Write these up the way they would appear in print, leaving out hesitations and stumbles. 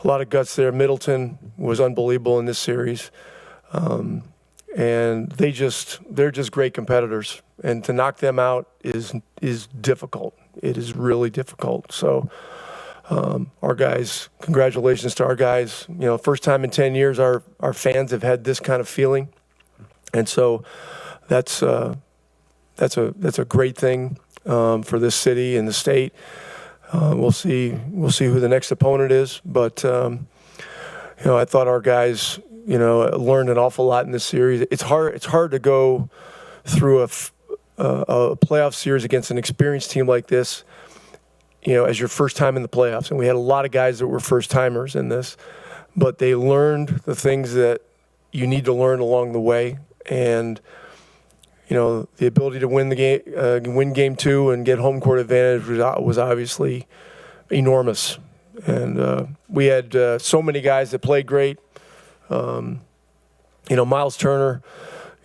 a lot of guts there. Middleton was unbelievable in this series. And they're just great competitors. And to knock them out is difficult. It is really difficult. So our guys, congratulations to our guys. First time in 10 years our fans have had this kind of feeling. And so that's a great thing for this city and the state. We'll see who the next opponent is, but I thought our guys learned an awful lot in this series. It's hard to go through a playoff series against an experienced team like this, as your first time in the playoffs. And we had a lot of guys that were first timers in this, but they learned the things that you need to learn along the way. And the ability to win the game, win game 2 and get home court advantage was obviously enormous. And we had so many guys that played great. Miles Turner,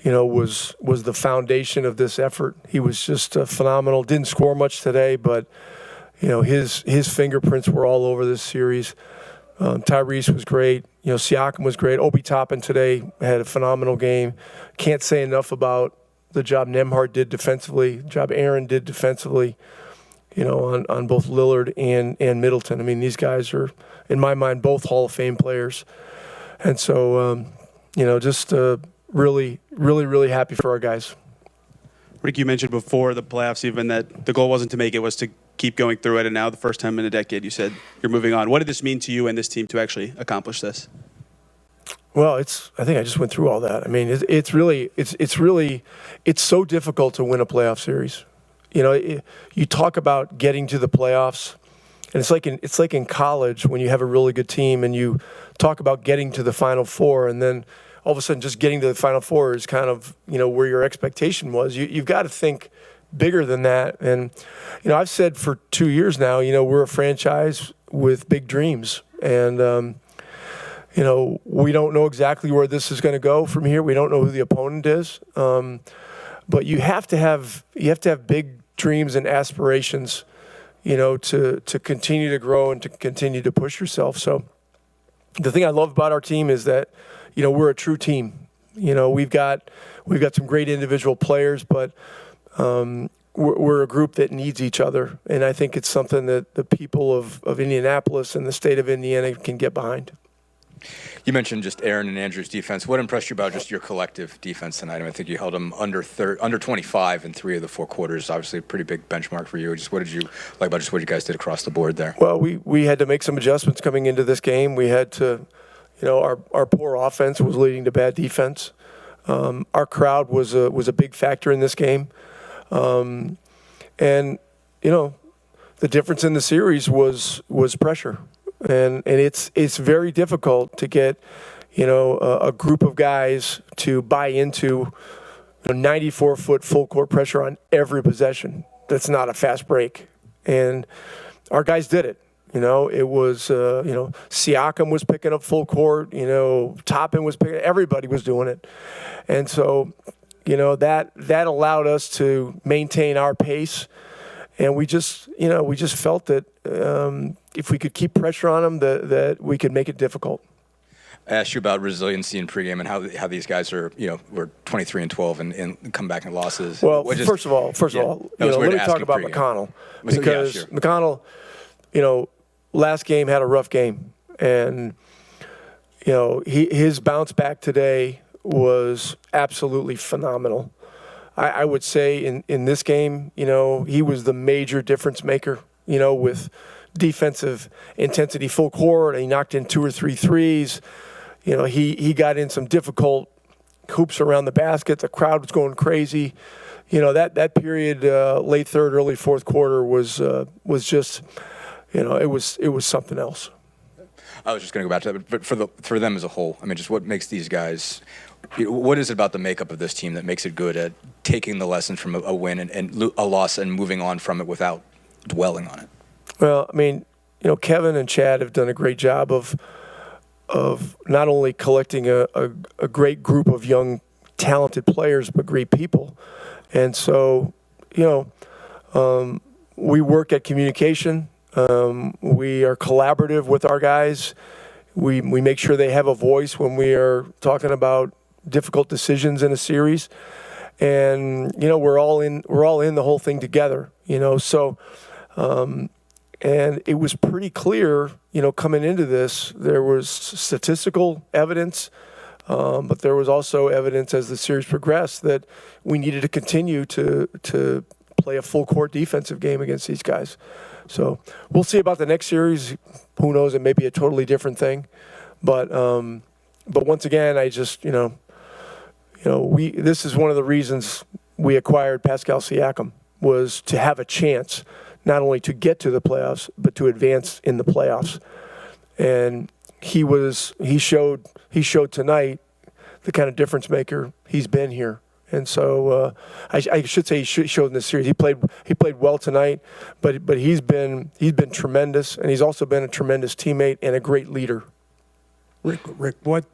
was the foundation of this effort. He was just phenomenal. Didn't score much today, but his fingerprints were all over this series. Tyrese was great. Siakam was great. Obi Toppin today had a phenomenal game. Can't say enough about the job Nembhard did defensively, the job Aaron did defensively, on both Lillard and Middleton. I mean, these guys are, in my mind, both Hall of Fame players. And so, just really, really, really happy for our guys. Rick, you mentioned before the playoffs even that the goal wasn't to make it, was to keep going through it. And now the first time in a decade, you said you're moving on. What did this mean to you and this team to actually accomplish this? Well, I think I just went through all that. I mean, it's so difficult to win a playoff series. You talk about getting to the playoffs, and it's like in college when you have a really good team and you talk about getting to the Final Four, and then all of a sudden just getting to the Final Four is kind of where your expectation was. You've got to think bigger than that. And I've said for 2 years now, we're a franchise with big dreams, and we don't know exactly where this is going to go from here. We don't know who the opponent is, but you have to have big dreams and aspirations, to continue to grow and to continue to push yourself. So the thing I love about our team is that we're a true team. We've got some great individual players, but we're a group that needs each other, and I think it's something that the people of Indianapolis and the state of Indiana can get behind. You mentioned just Aaron and Andrew's defense. What impressed you about just your collective defense tonight? I think you held them under 25 in 3 of the 4 quarters. Obviously, a pretty big benchmark for you. Just what did you like about just what you guys did across the board there? Well, we had to make some adjustments coming into this game. We had to, our poor offense was leading to bad defense. Our crowd was a big factor in this game, and the difference in the series was pressure. And it's very difficult to get, a group of guys to buy into 94-foot full court pressure on every possession. That's not a fast break. And our guys did it. It was, Siakam was picking up full court, Toppin was picking, everybody was doing it. And so, that allowed us to maintain our pace. And we just felt that if we could keep pressure on them, that we could make it difficult. I asked you about resiliency in pregame and how these guys are, were 23-12 and come back in losses. Well, first of all, let me talk about McConnell, because McConnell, last game had a rough game, and his bounce back today was absolutely phenomenal. I would say in this game, he was the major difference maker, with defensive intensity full court. He knocked in 2 or 3 threes. He got in some difficult hoops around the basket. The crowd was going crazy. That period, late third, early fourth quarter was just, it was something else. I was just going to go back to that, but for them as a whole, I mean, just what makes these guys, what is it about the makeup of this team that makes it good at taking the lesson from a win and a loss and moving on from it without dwelling on it? Well, I mean, Kevin and Chad have done a great job of not only collecting a great group of young, talented players, but great people. And so, we work at communication. We are collaborative with our guys, We make sure they have a voice when we are talking about difficult decisions in a series. And, we're all in the whole thing together, so, and it was pretty clear, coming into this, there was statistical evidence, but there was also evidence as the series progressed that we needed to continue to play a full court defensive game against these guys. So we'll see about the next series. Who knows? It may be a totally different thing, but once again, I just, this is one of the reasons we acquired Pascal Siakam, was to have a chance not only to get to the playoffs, but to advance in the playoffs. And he showed tonight the kind of difference maker he's been here. And so I should say he showed in this series. He played well tonight, but he's been tremendous, and he's also been a tremendous teammate and a great leader. Rick, what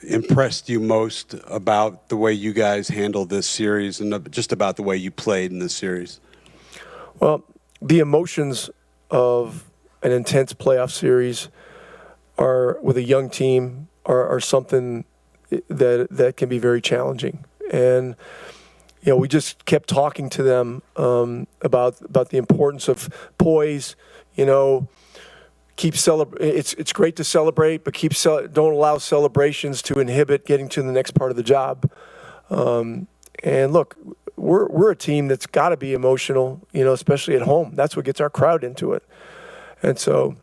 impressed you most about the way you guys handled this series and just about the way you played in this series? Well, the emotions of an intense playoff series are, with a young team, are something that can be very challenging. And we just kept talking to them about the importance of poise. It's great to celebrate, but don't allow celebrations to inhibit getting to the next part of the job. And look, we're a team that's got to be emotional, especially at home. That's what gets our crowd into it. And so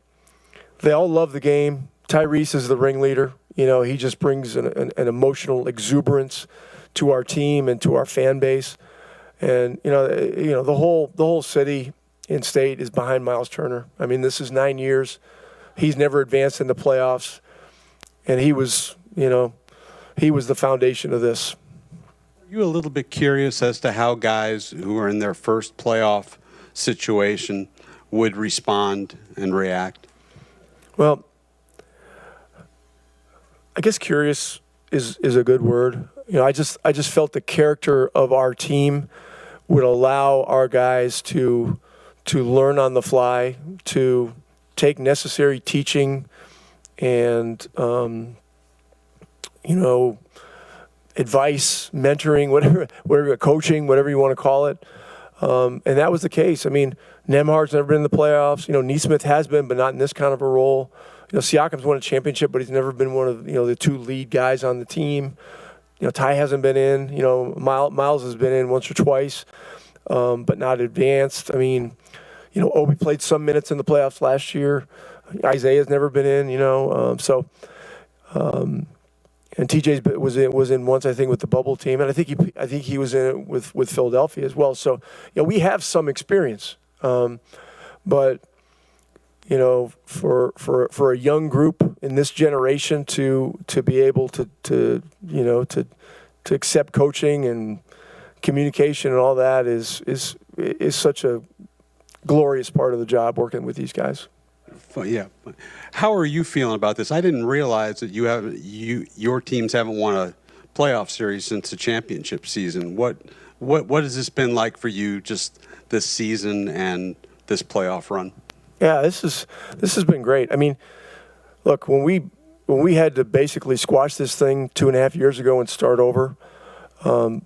they all love the game. Tyrese is the ringleader. He just brings an emotional exuberance to our team and to our fan base. And the whole city in state is behind Miles Turner. I mean, this is 9 years. He's never advanced in the playoffs, and he was the foundation of this. Are you a little bit curious as to how guys who are in their first playoff situation would respond and react? Well, I guess curious is a good word. I just felt the character of our team would allow our guys to learn on the fly, to take necessary teaching and advice, mentoring, whatever, coaching, whatever you want to call it. And that was the case. I mean, Nembhard's never been in the playoffs. Nesmith has been, but not in this kind of a role. Siakam's won a championship, but he's never been one of the two lead guys on the team. Ty hasn't been in. Miles has been in once or twice, but not advanced. I mean, Obi played some minutes in the playoffs last year. Isaiah's never been in. And TJ was in once, I think, with the bubble team, and I think he was in it with Philadelphia as well. So we have some experience, but for a young group in this generation to be able to accept coaching and communication and all that is such a glorious part of the job, working with these guys. Yeah. How are you feeling about this? I didn't realize that your teams haven't won a playoff series since the championship season. What has this been like for you, just this season and this playoff run? Yeah, this has been great. I mean, look, when we had to basically squash this thing 2.5 years ago and start over, when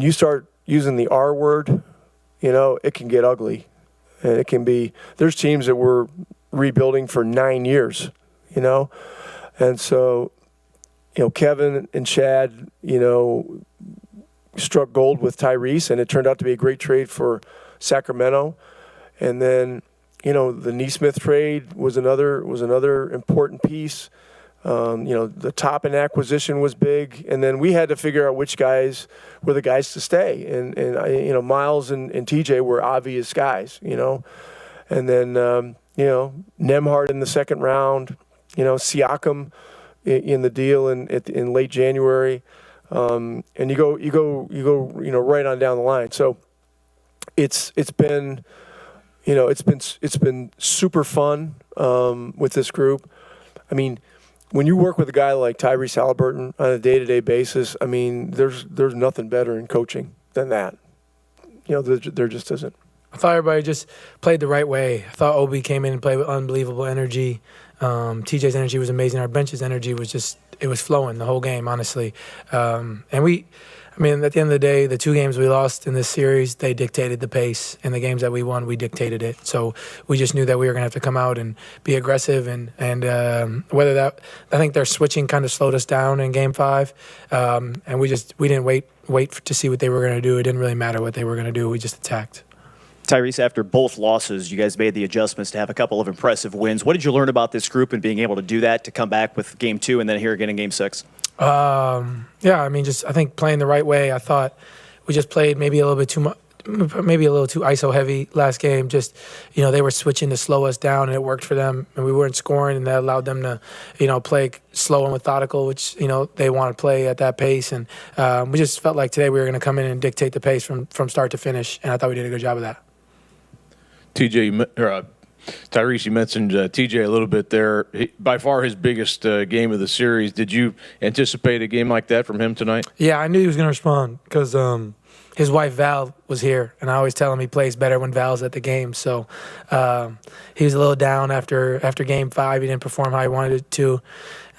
you start using the R word, it can get ugly. And it can be, there's teams that were rebuilding for 9 years, And so, Kevin and Chad, struck gold with Tyrese, and it turned out to be a great trade for Sacramento. And then, the Nesmith trade was another important piece. The Toppin acquisition was big, and then we had to figure out which guys were the guys to stay. And Miles and TJ were obvious guys, And then Nembhard in the second round, Siakam in the deal in late January, and you go right on down the line. So it's been super fun with this group. I mean, when you work with a guy like Tyrese Haliburton on a day-to-day basis, I mean, there's nothing better in coaching than that. There just isn't. I thought everybody just played the right way. I thought Obi came in and played with unbelievable energy. TJ's energy was amazing. Our bench's energy was it was flowing the whole game, honestly. And at the end of the day, the 2 games we lost in this series, they dictated the pace. And the games that we won, we dictated it. So we just knew that we were going to have to come out and be aggressive. And whether that, I think their switching kind of slowed us down in Game 5. And we didn't wait to see what they were going to do. It didn't really matter what they were going to do. We just attacked. Tyrese, after both losses, you guys made the adjustments to have a couple of impressive wins. What did you learn about this group and being able to do that, to come back with Game 2 and then here again in Game 6? I think playing the right way. I thought we just played maybe a little too ISO heavy last game. Just, they were switching to slow us down, and it worked for them. And we weren't scoring, and that allowed them to, play slow and methodical, which, they want to play at that pace. And we just felt like today we were going to come in and dictate the pace from start to finish, and I thought we did a good job of that. Tyrese, you mentioned TJ a little bit there. By far his biggest game of the series. Did you anticipate a game like that from him tonight? Yeah, I knew he was going to respond because his wife Val was here, and I always tell him he plays better when Val's at the game. So he was a little down after Game 5. He didn't perform how he wanted to.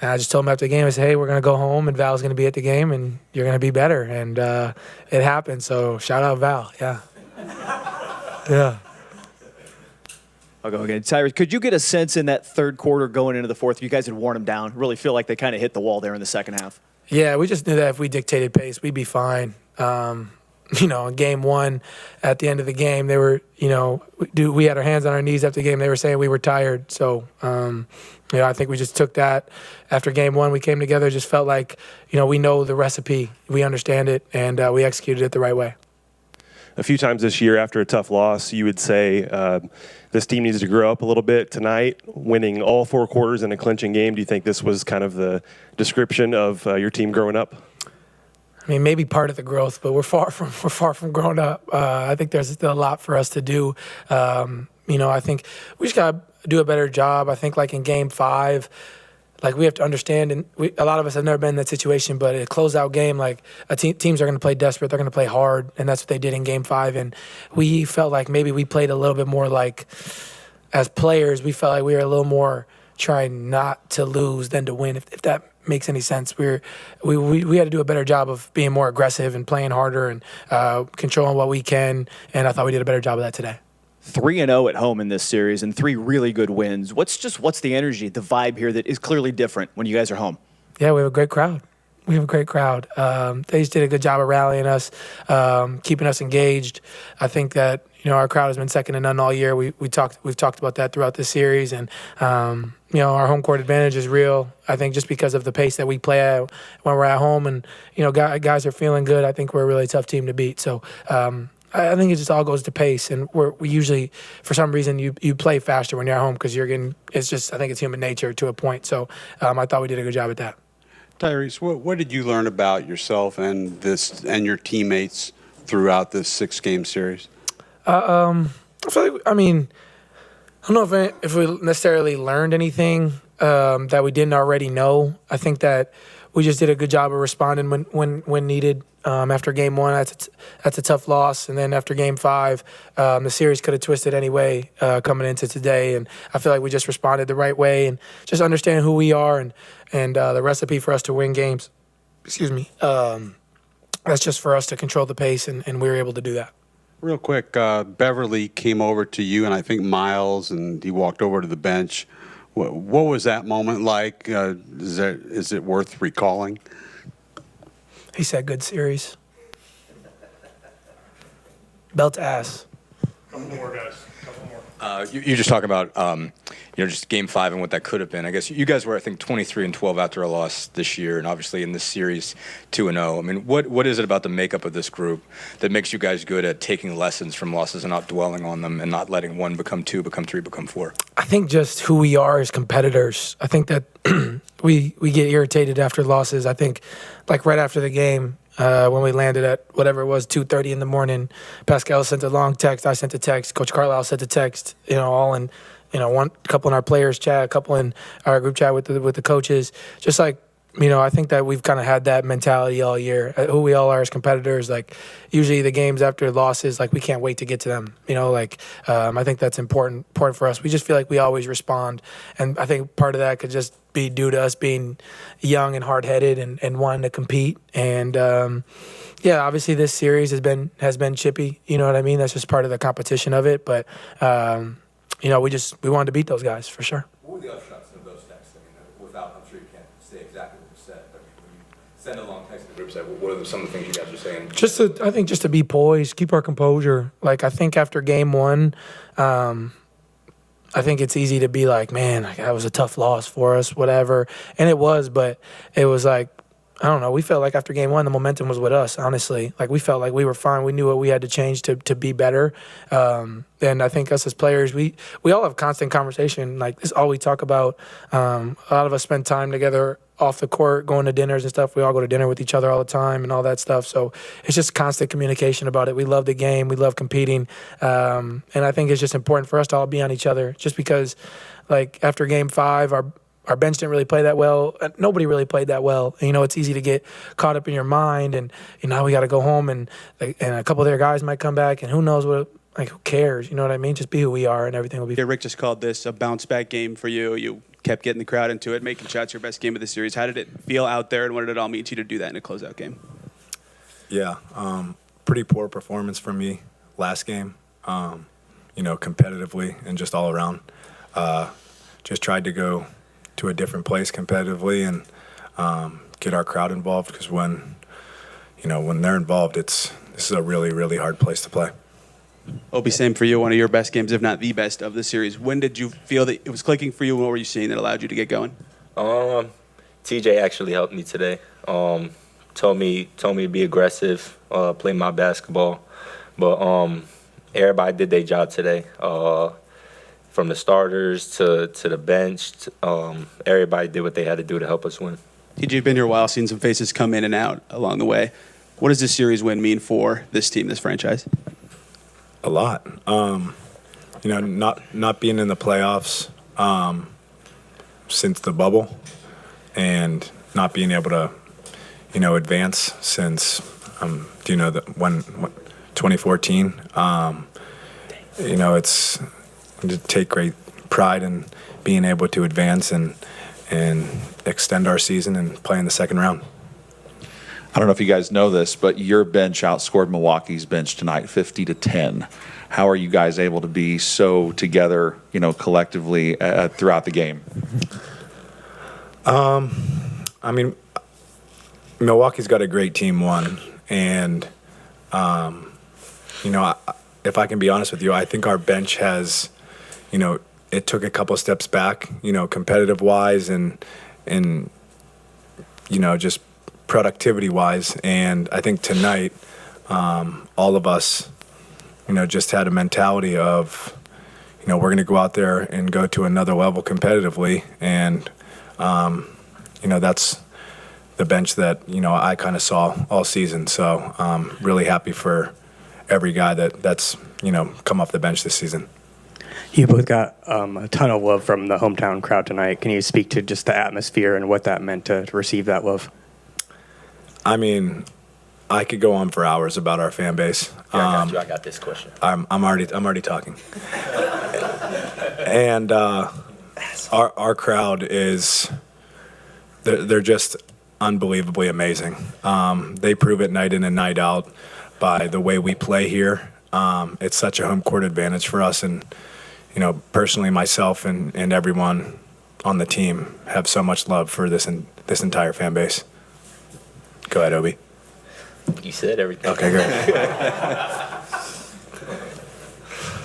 And I just told him after the game, I said, hey, we're going to go home, and Val's going to be at the game, and you're going to be better. And it happened. So shout out Val. Yeah. Yeah. I'll go again. Tyrese, could you get a sense in that third quarter going into the fourth, you guys had worn them down, really feel like they kind of hit the wall there in the second half? Yeah, we just knew that if we dictated pace, we'd be fine. In Game 1, at the end of the game, they were, we had our hands on our knees after the game. They were saying we were tired. So, I think we just took that. After Game 1, we came together, just felt like, we know the recipe. We understand it, and we executed it the right way. A few times this year after a tough loss, you would say this team needs to grow up a little bit. Tonight, winning all 4 quarters in a clinching game, do you think this was kind of the description of your team growing up? Maybe part of the growth, but we're far from grown up. I think there's still a lot for us to do. I think we just got to do a better job. I think like in Game 5, like we have to understand, and a lot of us have never been in that situation, but a closeout game, like teams are going to play desperate, they're going to play hard, and that's what they did in Game 5. And we felt like maybe we played a little bit more like, as players, we felt like we were a little more trying not to lose than to win, if that makes any sense. We had to do a better job of being more aggressive and playing harder and controlling what we can, and I thought we did a better job of that today. 3-0 at home in this series and 3 really good wins. What's the energy, the vibe here that is clearly different when you guys are home? Yeah, we have a great crowd. They just did a good job of rallying us, keeping us engaged. I think that our crowd has been second to none all year. We've talked about that throughout this series, and our home court advantage is real. I think just because of the pace that we play at when we're at home, and guys are feeling good. I think we're a really tough team to beat. So. I think it just all goes to pace, and we usually, for some reason, you play faster when you're at home because it's just, I think it's human nature to a point. So I thought we did a good job at that. Tyrese, what did you learn about yourself and your teammates throughout this 6-game series? I feel like, I don't know if we necessarily learned anything that we didn't already know. I think that we just did a good job of responding when needed. After Game 1, that's a tough loss, and then after Game 5, the series could have twisted anyway coming into today, and I feel like we just responded the right way and just understand who we are and the recipe for us to win games. Excuse me. That's just for us to control the pace, and we were able to do that. Real quick, Beverly came over to you, and I think Miles, and he walked over to the bench. What was that moment like? Is it worth recalling? He said, good series. Belt to ass. Couple more, guys. Couple more. You just talk about, just Game 5 and what that could have been. I guess you guys were, I think, 23-12 after a loss this year, and obviously in this series, 2-0. What is it about the makeup of this group that makes you guys good at taking lessons from losses and not dwelling on them and not letting 1 become 2, become 3, become 4? I think just who we are as competitors. I think that we get irritated after losses. I think, like right after the game, when we landed at whatever it was, 2:30 in the morning, Pascal sent a long text. I sent a text. Coach Carlisle sent a text. All in, one couple in our players chat, a couple in our group chat with the coaches. Just like I think that we've kind of had that mentality all year. Who we all are as competitors. Like, usually the games after losses, like, we can't wait to get to them. I think that's important for us. We just feel like we always respond, and I think part of that could just be due to us being young and hard-headed and wanting to compete. And obviously this series has been chippy. You know what I mean? That's just part of the competition of it. But we wanted to beat those guys for sure. What were the upshots of those texts? Without, I'm sure you can't say exactly what you said, but when you send a long text to the group site, what are some of the things you guys are saying? I think just to be poised, keep our composure. Like, I think after game one, I think it's easy to be like, man, that was a tough loss for us, whatever. And it was, but it was like, I don't know. We felt like after game one, the momentum was with us, honestly. Like, we felt like we were fine. We knew what we had to change to be better. And I think us as players, we all have constant conversation. Like, this is all we talk about. A lot of us spend time together off the court, going to dinners and stuff. We all go to dinner with each other all the time and all that stuff. So it's just constant communication about it. We love the game. We love competing. And I think it's just important for us to all be on each other, just because, like, after game 5, our bench didn't really play that well. Nobody really played that well. It's easy to get caught up in your mind, and now we got to go home, and a couple of their guys might come back, and who knows what. Like, who cares? You know what I mean? Just be who we are, and everything will be. Yeah, Rick just called this a bounce-back game for you. You kept getting the crowd into it, making shots your best game of the series. How did it feel out there, and what did it all mean to you to do that in a closeout game? Yeah, pretty poor performance from me last game, competitively and just all around. Just tried to go to a different place competitively and get our crowd involved, because when they're involved, this is a really, really hard place to play. Obi, same for you. One of your best games, if not the best, of the series. When did you feel that it was clicking for you? What were you seeing that allowed you to get going? TJ actually helped me today. Told me to be aggressive, play my basketball. But everybody did their job today. From the starters to the bench, everybody did what they had to do to help us win. TJ, you've been here a while, seen some faces come in and out along the way. What does this series win mean for this team, this franchise? A lot. Not being in the playoffs since the bubble, and not being able to, advance since, 2014. It's to take great pride in being able to advance and extend our season and play in the second round. I don't know if you guys know this, but your bench outscored Milwaukee's bench tonight 50-10. How are you guys able to be so together, collectively throughout the game? Milwaukee's got a great team, one, and if I can be honest with you, I think our bench has, it took a couple steps back, competitive-wise and just productivity-wise. And I think tonight, all of us, just had a mentality of, we're going to go out there and go to another level competitively. And, that's the bench that, I kind of saw all season. So I'm really happy for every guy that's, come off the bench this season. You both got a ton of love from the hometown crowd tonight. Can you speak to just the atmosphere and what that meant to receive that love? I could go on for hours about our fan base. I got this question. I'm already talking. And our crowd they're just unbelievably amazing. They prove it night in and night out by the way we play here. It's such a home court advantage for us, and personally, myself and everyone on the team have so much love for this entire fan base. Go ahead, Obi. You said everything. Okay, great.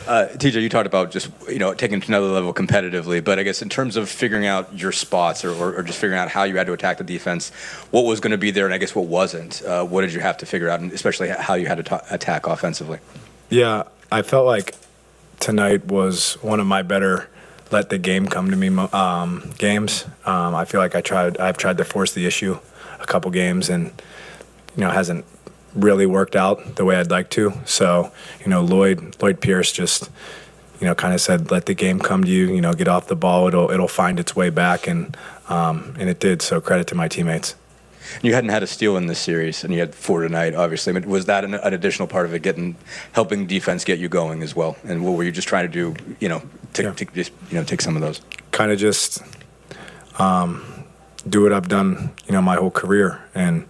TJ, you talked about just taking it to another level competitively, but I guess in terms of figuring out your spots or just figuring out how you had to attack the defense, what was going to be there, and I guess what wasn't. What did you have to figure out, and especially how you had to attack offensively? Yeah, I felt like tonight was one of my better let the game come to me games. I feel like I've tried to force the issue a couple games, and hasn't really worked out the way I'd like to. So Lloyd Pierce just kind of said, let the game come to you. Get off the ball. It'll find its way back, and it did. So credit to my teammates. You hadn't had a steal in this series, and you had 4 tonight, obviously. I mean, was that an additional part of it, helping defense get you going as well? And what were you just trying to do, take some of those? Kind of just do what I've done, my whole career. And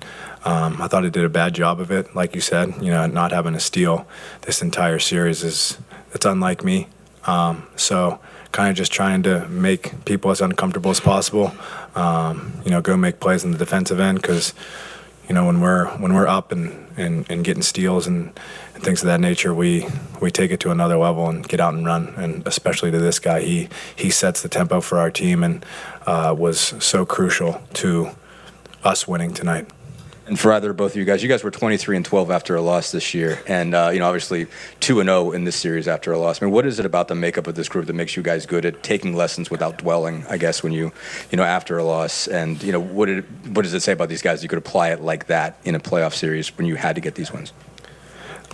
I thought I did a bad job of it, like you said. Not having a steal this entire series it's unlike me. So kind of just trying to make people as uncomfortable as possible. Go make plays in the defensive end, because when we're up and getting steals and things of that nature, we take it to another level and get out and run. And especially to this guy, he sets the tempo for our team and was so crucial to us winning tonight. And for either or both of you guys were 23-12 after a loss this year, and obviously 2-0 in this series after a loss. I mean, what is it about the makeup of this group that makes you guys good at taking lessons without dwelling? I guess when you after a loss, and what does it say about these guys? You could apply it like that in a playoff series when you had to get these wins.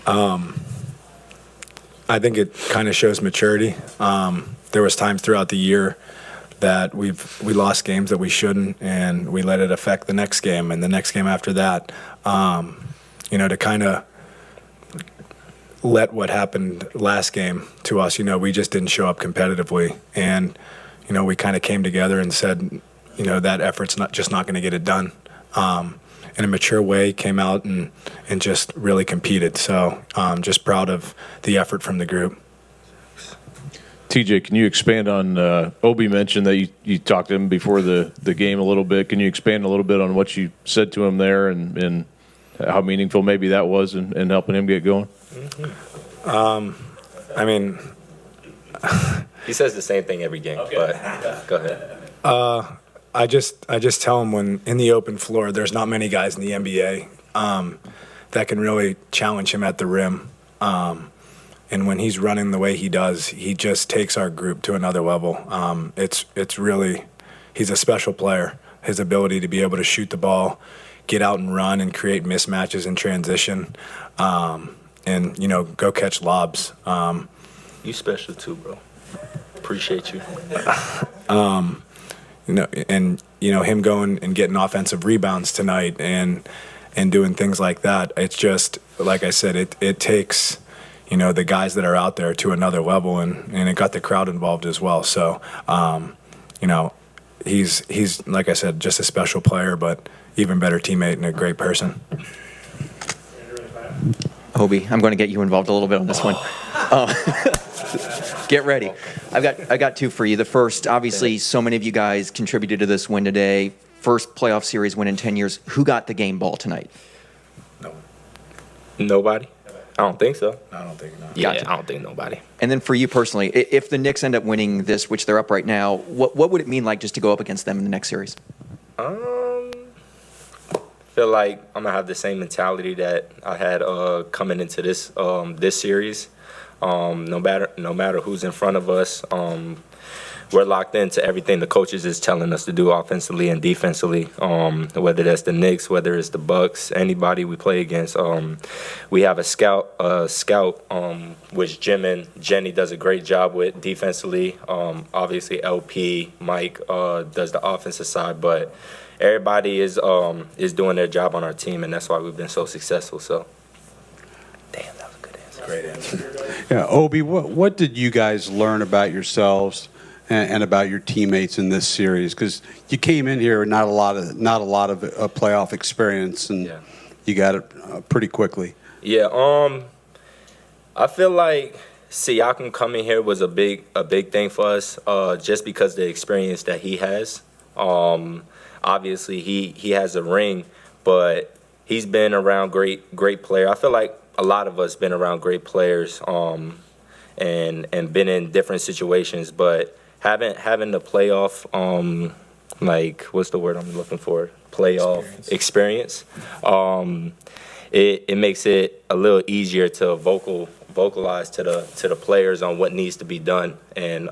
I think it kind of shows maturity. There was times throughout the year that we lost games that we shouldn't, and we let it affect the next game and the next game after that. To kind of let what happened last game to us, we just didn't show up competitively, and we kind of came together and said, that effort's not going to get it done. In a mature way, came out and just really competed. So just proud of the effort from the group. TJ, can you expand on Obi mentioned that you talked to him before the game a little bit. Can you expand a little bit on what you said to him there and how meaningful maybe that was in helping him get going? I mean, he says the same thing every game, but go ahead. I just tell him, when in the open floor, there's not many guys in the NBA that can really challenge him at the rim. And when he's running the way he does, he just takes our group to another level. It's really, he's a special player. His ability to be able to shoot the ball, get out and run and create mismatches in transition, and, go catch lobs. You special too, bro. Appreciate you. Him going and getting offensive rebounds tonight and doing things like that. It's just, like I said, it takes the guys that are out there to another level, and it got the crowd involved as well. So, he's like I said, just a special player, but even better teammate and a great person. Obi, I'm going to get you involved a little bit on this one. Get ready. I got 2 for you. The first, obviously, so many of you guys contributed to this win today. First playoff series win in 10 years. Who got the game ball tonight? Nobody. I don't think so. I don't think no. Yeah, I don't think nobody. And then for you personally, if the Knicks end up winning this, which they're up right now, what would it mean like just to go up against them in the next series? Feel like I'm gonna have the same mentality that I had coming into this series. No matter who's in front of us, we're locked into everything the coaches is telling us to do offensively and defensively. Whether that's the Knicks, whether it's the Bucks, anybody we play against. We have a scout, which Jim and Jenny does a great job with defensively. Obviously, LP, Mike does the offensive side, but everybody is doing their job on our team, and that's why we've been so successful. So, damn, that was a good answer. Great answer. Yeah, Obi, what did you guys learn about yourselves and about your teammates in this series? Because you came in here with not a lot of playoff experience, and you got it pretty quickly. Yeah, I feel like Siakam coming here was a big thing for us, just because of the experience that he has. Obviously, he has a ring, but he's been around great player. I feel like a lot of us been around great players, and been in different situations, but having the playoff, what's the word I'm looking for? Playoff experience. It makes it a little easier to vocalize to the players on what needs to be done, and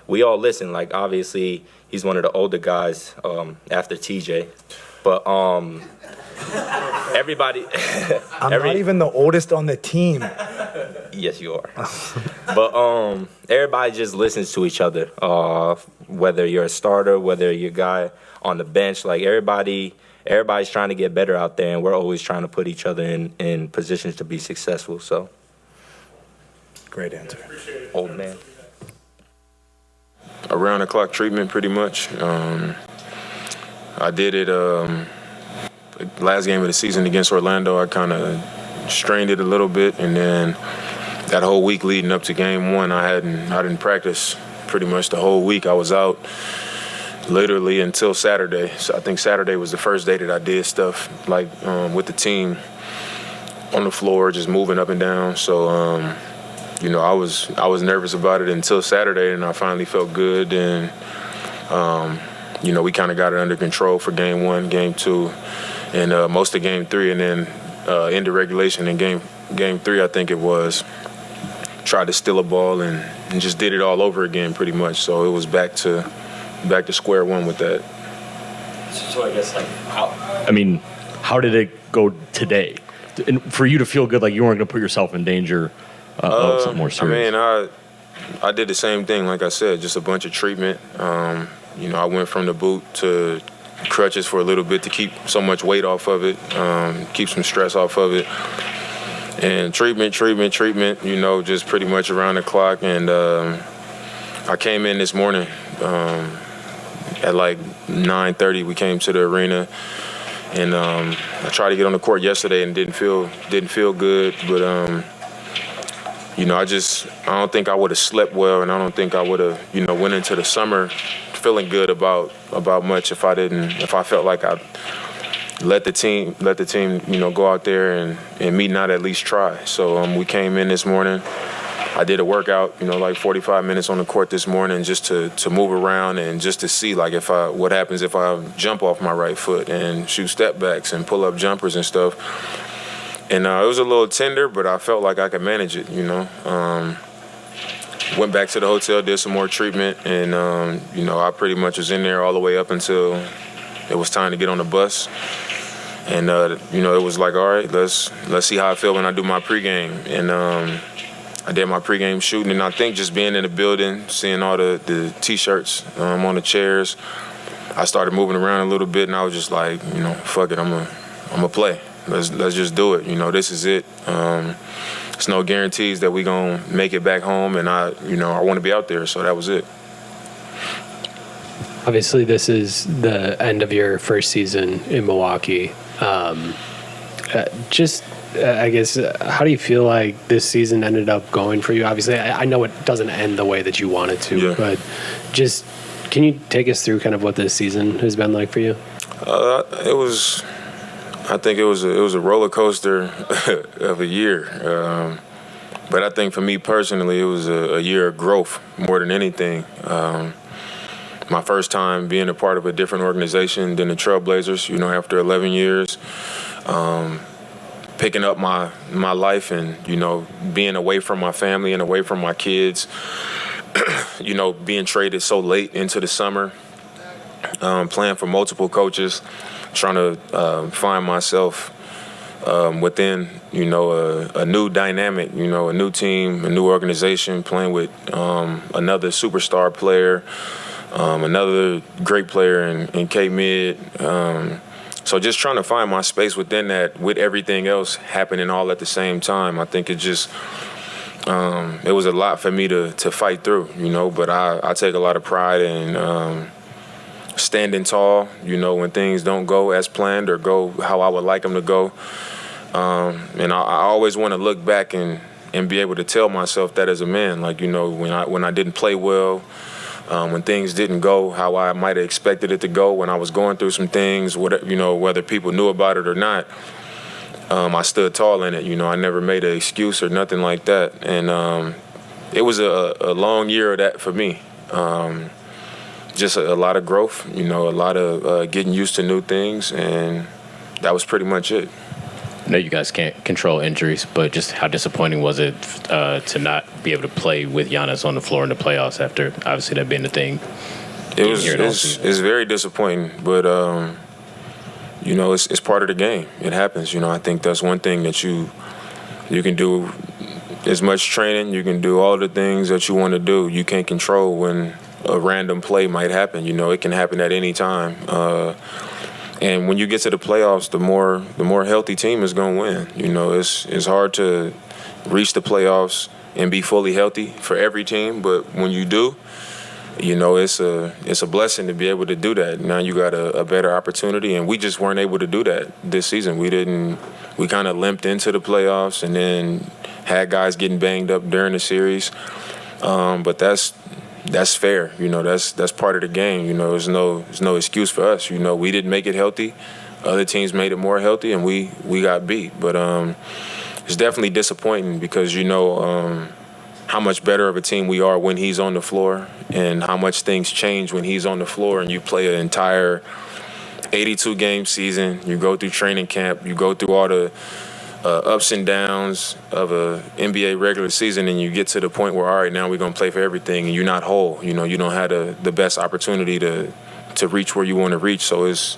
we all listen. Like, obviously, he's one of the older guys after TJ, but everybody. I'm not even the oldest on the team. Yes, you are. But everybody just listens to each other. Whether you're a starter, whether you're a guy on the bench, like everybody's trying to get better out there, and we're always trying to put each other in positions to be successful. So, Great answer. old man. Around the clock treatment, pretty much. I did it last game of the season against Orlando. I kind of strained it a little bit, and then that whole week leading up to game one, I didn't practice pretty much the whole week. I was out literally until Saturday. So I think Saturday was the first day that I did stuff like with the team on the floor, just moving up and down. So I was nervous about it until Saturday, and I finally felt good. And we kind of got it under control for game one, game two, and most of game three, and then into regulation in game three, I think it was. Tried to steal a ball and just did it all over again, pretty much. So it was back to square one with that. So I guess how did it go today? And for you to feel good, like you weren't going to put yourself in danger of something more serious. I did the same thing, like I said, just a bunch of treatment. I went from the boot to crutches for a little bit to keep so much weight off of it, keep some stress off of it. And treatment, just pretty much around the clock. And I came in this morning at like 9:30. We came to the arena, and I tried to get on the court yesterday and didn't feel good. But I don't think I would have slept well, and I don't think I would have went into the summer feeling good about much if I felt like I let the team go out there and me not at least try. So we came in this morning. I did a workout, like 45 minutes on the court this morning, just to move around and just to see like what happens if I jump off my right foot and shoot step backs and pull up jumpers and stuff. And it was a little tender, but I felt like I could manage it. Went back to the hotel, did some more treatment, and I pretty much was in there all the way up until it was time to get on the bus. And it was like, all right, let's see how I feel when I do my pregame. And I did my pregame shooting, and I think just being in the building, seeing all the T-shirts on the chairs, I started moving around a little bit, and I was just like, fuck it, I'm gonna play. Let's just do it. This is it. There's no guarantees that we gonna make it back home, and I want to be out there, so that was it. Obviously, this is the end of your first season in Milwaukee. I guess, how do you feel like this season ended up going for you? Obviously, I know it doesn't end the way that you wanted to, but just can you take us through kind of what this season has been like for you? I think it was a roller coaster of a year. But I think for me personally, it was a year of growth more than anything. My first time being a part of a different organization than the Trailblazers, after 11 years. Picking up my life and, being away from my family and away from my kids, being traded so late into the summer, playing for multiple coaches, trying to find myself within, a new dynamic, a new team, a new organization, playing with another superstar player, another great player in K-Mid. So just trying to find my space within that with everything else happening all at the same time. I think it just it was a lot for me to fight through, but I take a lot of pride in standing tall, when things don't go as planned or go how I would like them to go. And I always want to look back and be able to tell myself that as a man, like, when I didn't play well, when things didn't go how I might have expected it to go, when I was going through some things, whether people knew about it or not, I stood tall in it. I never made an excuse or nothing like that. And it was a long year of that for me. Just a lot of growth, a lot of getting used to new things, and that was pretty much it. I know you guys can't control injuries, but just how disappointing was it to not be able to play with Giannis on the floor in the playoffs after obviously that being the thing? It's very disappointing, but it's part of the game. It happens. I think that's one thing that you can do as much training. You can do all the things that you want to do. You can't control when a random play might happen. You know, it can happen at any time. And when you get to the playoffs, the more healthy team is going to win. You know, it's hard to reach the playoffs and be fully healthy for every team, but when you do, you know, it's a blessing to be able to do that. Now you got a better opportunity, and we just weren't able to do that this season. We kind of limped into the playoffs and then had guys getting banged up during the series. But that's fair. You know, that's part of the game. You know, there's no excuse for us. You know, we didn't make it healthy. Other teams made it more healthy, and we got beat. But it's definitely disappointing because you know how much better of a team we are when he's on the floor and how much things change when he's on the floor and you play an entire 82-game season. You go through training camp. You go through all the ups and downs of a NBA regular season, and you get to the point where, all right, now we're going to play for everything, and you're not whole. You know, you don't have the best opportunity to reach where you want to reach. So it's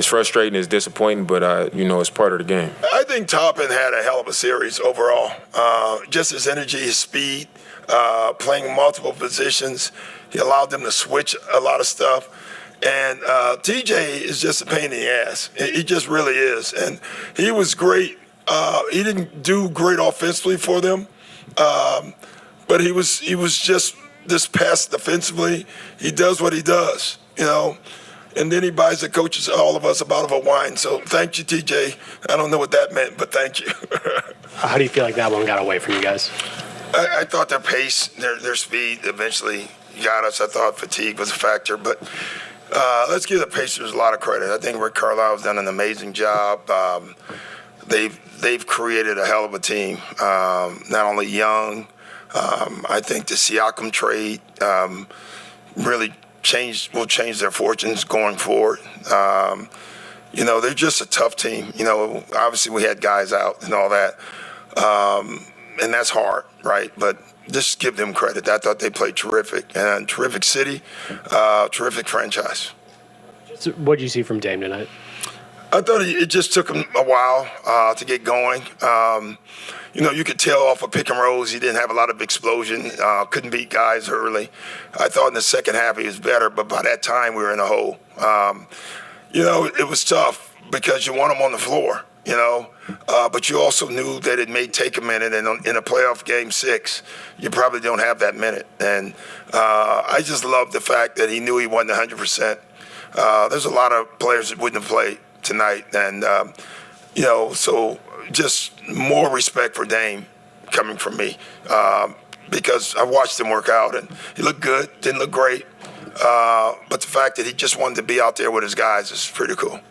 frustrating, it's disappointing, but, you know, it's part of the game. I think Toppin had a hell of a series overall. Just his energy, his speed, playing multiple positions. He allowed them to switch a lot of stuff. And TJ is just a pain in the ass. He just really is. And he was great. He didn't do great offensively for them, but he was just this pass defensively. He does what he does, you know. And then he buys the coaches, all of us, a bottle of wine. So thank you, TJ. I don't know what that meant, but thank you. How do you feel like that one got away from you guys? I thought their pace, their speed eventually got us. I thought fatigue was a factor, but let's give the Pacers a lot of credit. I think Rick Carlisle has done an amazing job. They've created a hell of a team. Not only young, I think the Siakam trade really will change their fortunes going forward. You know, they're just a tough team. You know, obviously we had guys out and all that, and that's hard, right? But just give them credit. I thought they played terrific, and terrific city, terrific franchise. So what did you see from Dame tonight? I thought it just took him a while to get going. You know, you could tell off of pick and rolls he didn't have a lot of explosion, couldn't beat guys early. I thought in the second half he was better, but by that time we were in a hole. You know, it was tough because you want him on the floor, you know, but you also knew that it may take a minute, and in a playoff game 6, you probably don't have that minute. And I just love the fact that he knew he wasn't 100%. There's a lot of players that wouldn't have played tonight, and you know, so just more respect for Dame coming from me because I watched him work out, and he looked good, didn't look great, but the fact that he just wanted to be out there with his guys is pretty cool.